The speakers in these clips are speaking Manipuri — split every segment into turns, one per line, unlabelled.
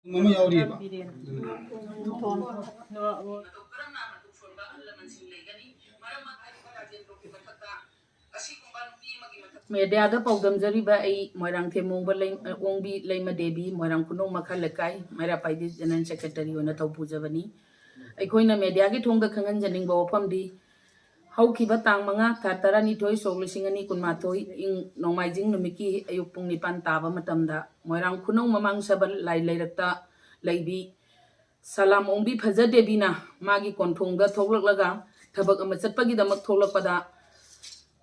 Mama yauri ba.
Media da paudam jari ba ai moirang themong ba lai ongbi laima devi moirang kunong makha lekai mera paidi general secretary ona taupu jabani ai khoina media gi thong da khangan janing ba wapam di hauki ba tang manga tara ni thoi sok lisingani kunma thoi ing nongmaijing numiki ayuk pung nipan taba matamda moirang kunong mamang sabal lai lairakta laibi salam ongbi phaja devi na magi konthong da thoklak laga thabak ama chatpagi damak thoklak pada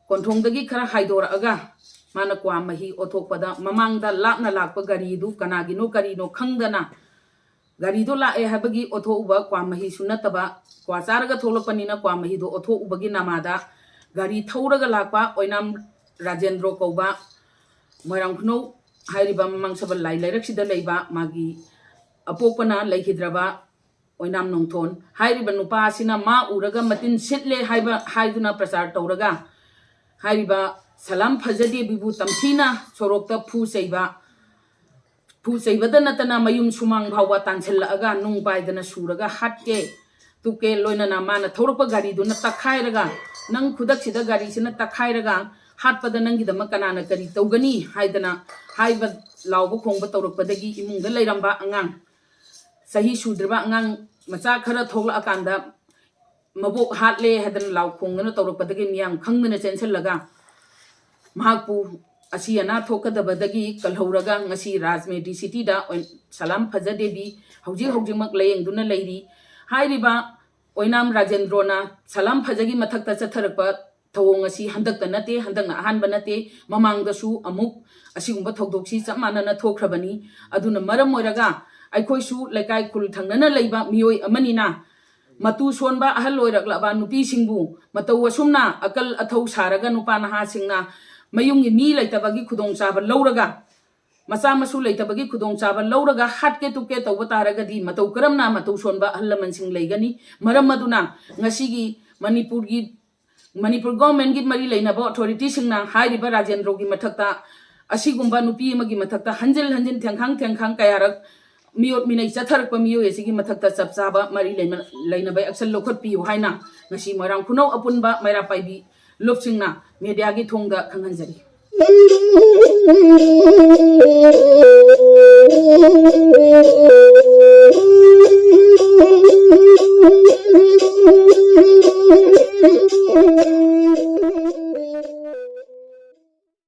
konthong dagi khara haidora aga mana kwa mahi othok pada mamang da lakna lakpa gari du kanagi no kari no khangdana gari do la e habagi otho uba kwa mahi sunataba kwa charaga tholakpani na kwa mahi do otho ubagi namada gari thouraga lakpa oinam Rajendro Kauba moirang khno hairiba mamang sabal lai lairak sida leiba magi apokpana laikhidraba oinam nongthon hairiba nupa sina ma uraga matin sitle haiba haiduna prasar tauraga hairiba salam phajade bibu tamthina sorokta phu seiba natana mayum sumang bhawa tanchella aga nung baidana suraga hatke tuke loina na mana thorpa gari duna takhairaga nang khudak sida gari sina takhairaga hatpada nangi dama kanana kari tawgani haidana haiba lawba khongba tawrakpadagi imungda leiramba angang sahi sudrba angang macha khara thogla akanda mabok hatle hadan law khongna tawrakpadagi miyam khangna chensellaga mahakpu asiana thokadabadagi kalhouraga ngasi Rajmehdi city da salam phaja devi hauji mak layeng duna leiri hairiba oinam Rajendro na salam phajagi mathakta chatharakpa thawong asi handakta nate handakna ahanba nate mamangda su amuk asigumba thokdoksi chamana na thokhrabani aduna maram oiraga aikhoi su laikai kul thangnana leiba mioi amanina matu sonba ahal loiraklaba nupi singbu mataw asumna akal athau saraga nupa naha singna mayungi mi laitabagi khudong chaba lauraga macha masu laitabagi khudong chaba lauraga hatke tuke tawba taragadi mataw karamna mataw sonba ahalaman sing leigani maram maduna ngasigi Manipur government gi mari leinaba authority singna hairiba Rajendro gi mathakta asigumba nupi magi mathakta hanjil thengkhang kayarak miot minai chatharakpa miyo esigi mathakta chapchaba mari leinaba action lokhot piu haina ngasi moirang khunau apunba maira paibi lopsingna media gi thongda khanghanjari